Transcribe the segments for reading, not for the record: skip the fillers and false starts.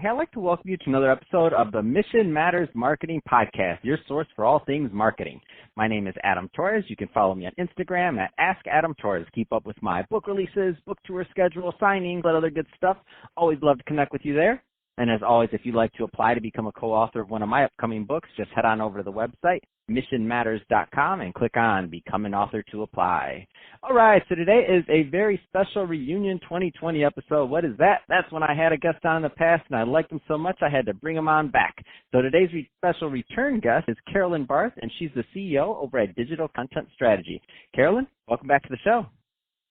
Hey, I'd like to welcome you to another episode of the Mission Matters Marketing Podcast, your source for all things marketing. My name is Adam Torres. You can follow me on Instagram at AskAdamTorres. Keep up with my book releases, book tour schedule, signings, that other good stuff. Always love to connect with you there. And as always, if you'd like to apply to become a co-author of one of my upcoming books, just head on over to the website, missionmatters.com, and click on Become an Author to apply. All right, so today is a very special Reunion 2020 episode. What is that? That's when I had a guest on in the past, and I liked him so much I had to bring him on back. So today's special return guest is Carolyn Barth, and she's the CEO over at Digital Content Strategy. Carolyn, welcome back to the show.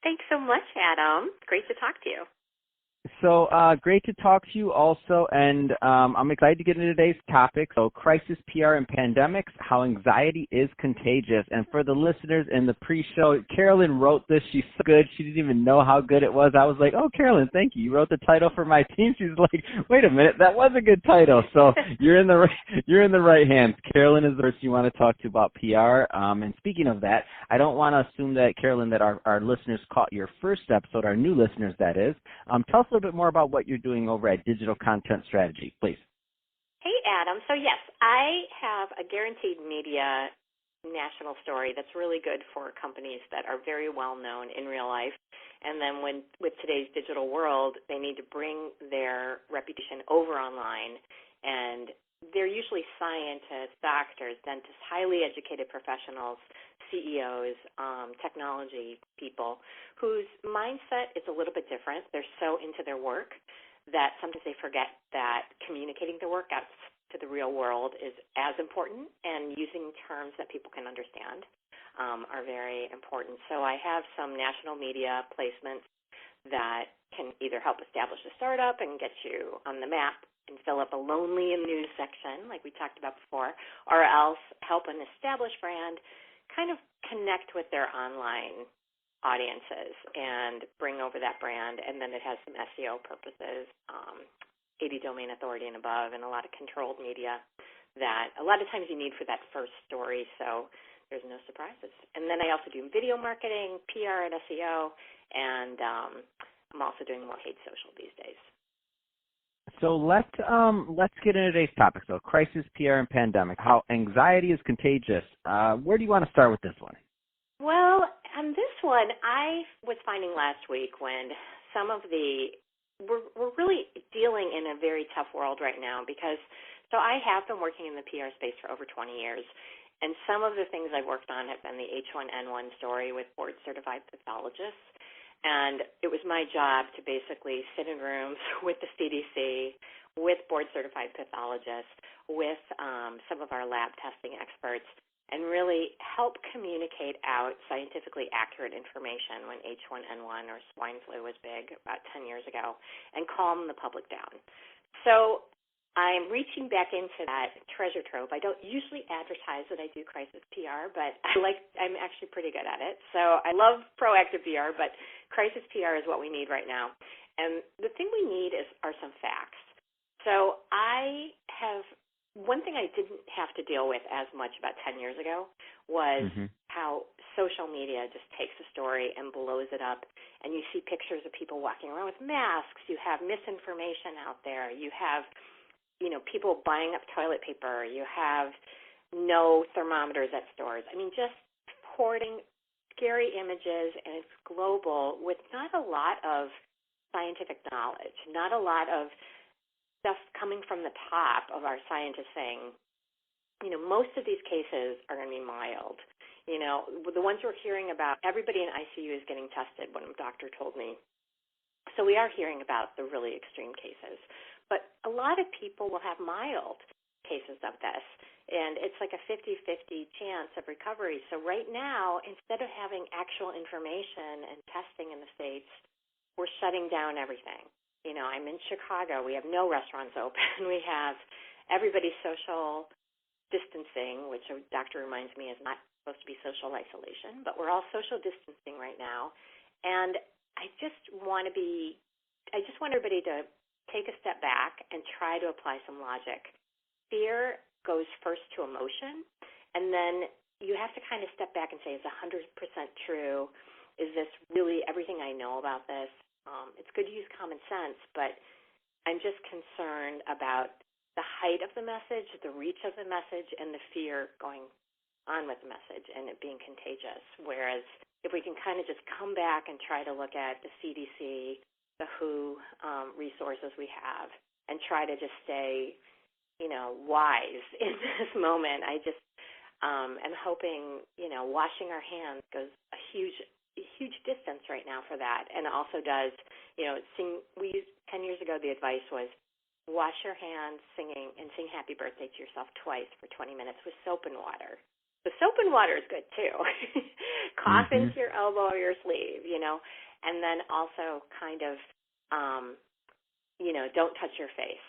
Thanks so much, Adam. Great to talk to you. So great to talk to you also, and I'm excited to get into today's topic. So crisis, PR, and pandemics, how anxiety is contagious. And for the listeners in the pre-show, Carolyn wrote this. She's so good. She didn't even know how good it was. I was like, oh, Carolyn, thank you. You wrote the title for my team. She's like, wait a minute, that was a good title. So you're in the right hands. Carolyn is the person you want to talk to about PR. And speaking of that, I don't want to assume that, Carolyn, that our listeners caught your first episode, our new listeners, that is. Tell us a little bit more about what you're doing over at Digital Content Strategy, please. Hey, Adam. So, yes, I have a guaranteed media national story that's really good for companies that are very well known in real life. And then with today's digital world, they need to bring their reputation over online. And they're usually scientists, doctors, dentists, highly educated professionals, CEOs, technology people whose mindset is a little bit different. They're so into their work that sometimes they forget that communicating their work out to the real world is as important, and using terms that people can understand are very important. So I have some national media placements that can either help establish a startup and get you on the map and fill up a lonely news section like we talked about before, or else help an established brand kind of connect with their online audiences and bring over that brand. And then it has some SEO purposes, 80 domain authority and above, and a lot of controlled media that a lot of times you need for that first story, so there's no surprises. And then I also do video marketing, PR and SEO, and I'm also doing more paid social these days. So let's get into today's topic. So crisis, PR, and pandemic, how anxiety is contagious. Where do you want to start with this one? Well, on this one, I was finding last week when some of we're really dealing in a very tough world right now because, so I have been working in the PR space for over 20 years, and some of the things I've worked on have been the H1N1 story with board-certified pathologists. And it was my job to basically sit in rooms with the CDC, with board-certified pathologists, with some of our lab testing experts, and really help communicate out scientifically accurate information when H1N1 or swine flu was big about 10 years ago, and calm the public down. So I'm reaching back into that treasure trove. I don't usually advertise that I do crisis PR, but I'm actually pretty good at it. So I love proactive PR, but crisis PR is what we need right now. And the thing we need are some facts. So one thing I didn't have to deal with as much about 10 years ago was how social media just takes a story and blows it up, and you see pictures of people walking around with masks. You have misinformation out there. You have people buying up toilet paper. You have no thermometers at stores. I mean, just hoarding scary images, and it's global with not a lot of scientific knowledge, not a lot of stuff coming from the top of our scientists saying, most of these cases are going to be mild. The ones we're hearing about, everybody in ICU is getting tested, one doctor told me. So we are hearing about the really extreme cases. But a lot of people will have mild cases of this, and it's like a 50-50 chance of recovery. So right now, instead of having actual information and testing in the States, we're shutting down everything. I'm in Chicago. We have no restaurants open. We have everybody social distancing, which a doctor reminds me is not supposed to be social isolation, but we're all social distancing right now. And I just want everybody to take a step back and try to apply some logic. Fear goes first to emotion, and then you have to kind of step back and say, is 100% true? Is this really everything I know about this? It's good to use common sense, but I'm just concerned about the height of the message, the reach of the message, and the fear going on with the message and it being contagious. Whereas if we can kind of just come back and try to look at the CDC, the WHO resources we have, and try to just stay, wise in this moment. I just am hoping, washing our hands goes a huge distance right now for that, and also does, we used 10 years ago, the advice was wash your hands sing happy birthday to yourself twice for 20 minutes with soap and water. The soap and water is good too. Cough into your elbow or your sleeve, and then also kind of, don't touch your face.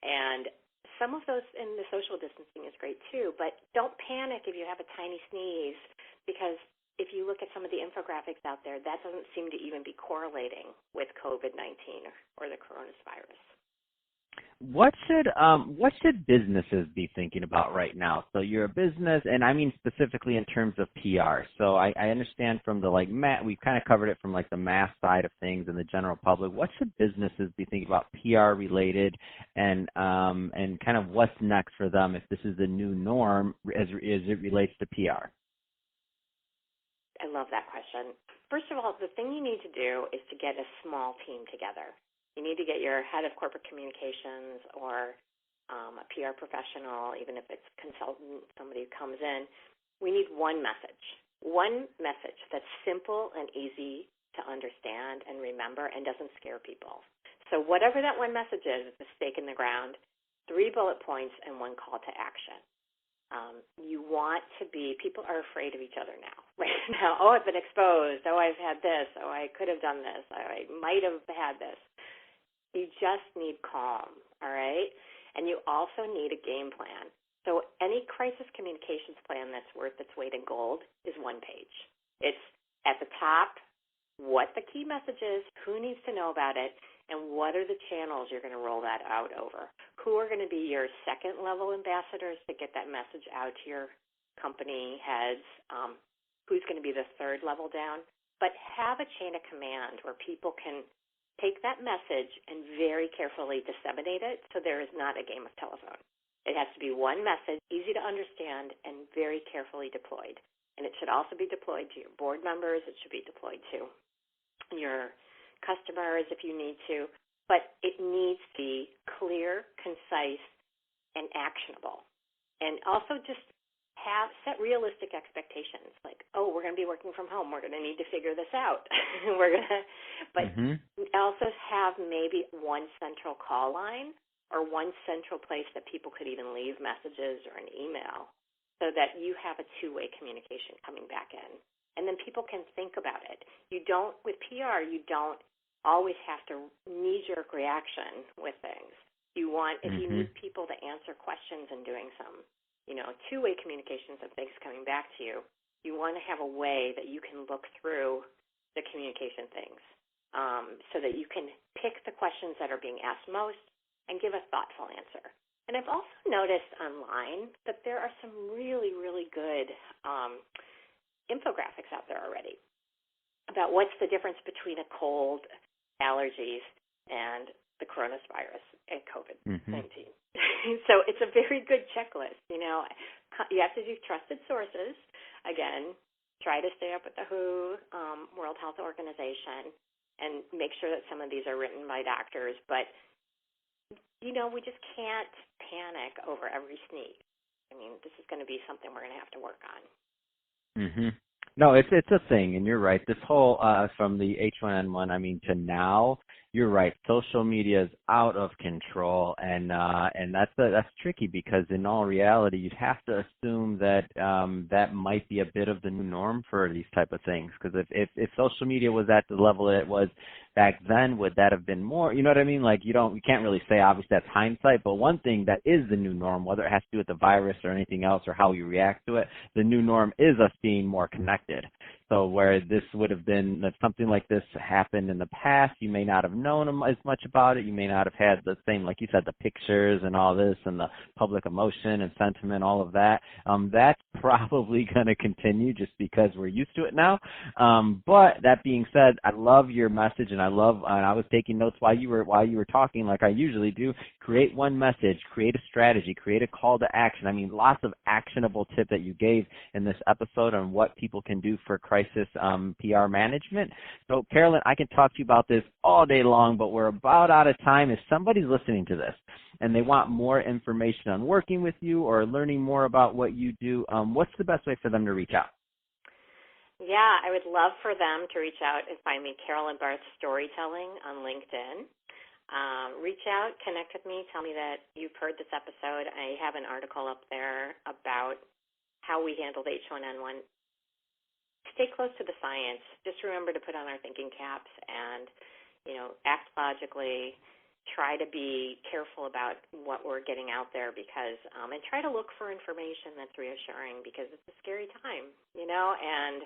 And some of those in the social distancing is great too, but don't panic if you have a tiny sneeze, because if you look at some of the infographics out there, that doesn't seem to even be correlating with COVID-19 or the coronavirus. What should businesses be thinking about right now? So you're a business, and I mean specifically in terms of PR. So I understand from the we've kind of covered it from the mass side of things and the general public. What should businesses be thinking about PR related, and kind of what's next for them if this is the new norm as it relates to PR? I love that question. First of all, the thing you need to do is to get a small team together. You need to get your head of corporate communications or a PR professional, even if it's consultant, somebody who comes in. We need one message that's simple and easy to understand and remember and doesn't scare people. So whatever that one message is, it's a stake in the ground, 3 bullet points, and 1 call to action. You want to be, people are afraid of each other now. Right now, I've been exposed. I've had this. I could have done this. I might have had this. You just need calm, all right? And you also need a game plan. So any crisis communications plan that's worth its weight in gold is 1 page. It's at the top, what the key message is, who needs to know about it, and what are the channels you're going to roll that out over. Who are going to be your second-level ambassadors to get that message out to your company heads? Who's going to be the third level down? But have a chain of command where people can take that message and very carefully disseminate it so there is not a game of telephone. It has to be one message, easy to understand, and very carefully deployed. And it should also be deployed to your board members. It should be deployed to your customers if you need to. But it needs to be clear, concise, and actionable. And also just set realistic expectations, like, we're going to be working from home. We're going to need to figure this out. Also have maybe one central call line or one central place that people could even leave messages or an email so that you have a two-way communication coming back in. And then people can think about it. With PR, you don't always have to knee-jerk reaction with things. If you need people to answer questions and doing some two-way communications of things coming back to you, you want to have a way that you can look through the communication things so that you can pick the questions that are being asked most and give a thoughtful answer. And I've also noticed online that there are some really, really good infographics out there already about what's the difference between a cold, allergies, and the coronavirus and COVID-19. So it's a very good checklist. You have to do trusted sources. Again, try to stay up with the WHO, World Health Organization, and make sure that some of these are written by doctors. But, we just can't panic over every sneeze. I mean, this is going to be something we're going to have to work on. No, it's a thing, and you're right. This whole from the H1N1, to now, you're right. Social media is out of control, and that's tricky because in all reality, you'd have to assume that that might be a bit of the new norm for these type of things. Because if social media was at the level it was back then, would that have been more? You know what I mean? Like you can't really say. Obviously, that's hindsight. But one thing that is the new norm, whether it has to do with the virus or anything else or how we react to it, the new norm is us being more connected. So where this would have been, if something like this happened in the past, you may not have known as much about it. You may not have had the same, like you said, the pictures and all this and the public emotion and sentiment, all of that. That's probably going to continue just because we're used to it now. But that being said, I love your message, and I was taking notes while you were talking, like I usually do. Create one message, create a strategy, create a call to action. I mean, lots of actionable tips that you gave in this episode on what people can do for crisis PR management. So, Carolyn, I can talk to you about this all day long, but we're about out of time. If somebody's listening to this and they want more information on working with you or learning more about what you do, what's the best way for them to reach out? Yeah, I would love for them to reach out and find me, Carolyn Barth Storytelling on LinkedIn. Reach out, connect with me, tell me that you've heard this episode. I have an article up there about how we handled H1N1. Stay close to the science. Just remember to put on our thinking caps and, act logically. Try to be careful about what we're getting out there because, and try to look for information that's reassuring because it's a scary time, and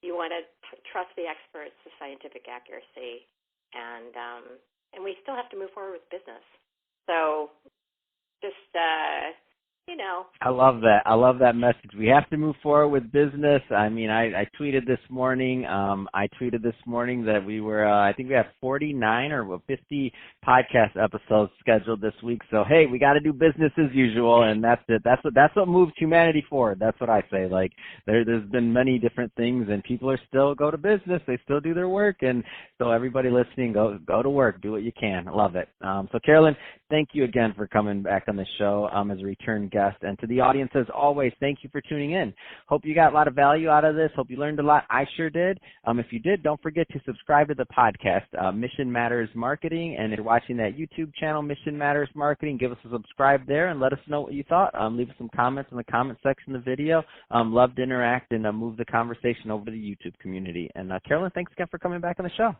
you want to trust the experts, the scientific accuracy, and we still have to move forward with business. So just, I love that. I love that message. We have to move forward with business. I mean, I tweeted this morning. That we were, I think we have 49 or 50 podcast episodes scheduled this week. So, hey, we got to do business as usual, and that's it. That's what moves humanity forward. That's what I say. Like, there's been many different things, and people are still go to business. They still do their work, and so everybody listening, go to work. Do what you can. I love it. So, Carolyn, thank you again for coming back on the show as a return guest. And to the audience, as always, thank you for tuning in. Hope you got a lot of value out of this. Hope you learned a lot. I sure did. If you did, don't forget to subscribe to the podcast, Mission Matters Marketing. And if you're watching that YouTube channel, Mission Matters Marketing, give us a subscribe there and let us know what you thought. Leave us some comments in the comment section of the video. Love to interact and move the conversation over to the YouTube community. And Carolyn, thanks again for coming back on the show.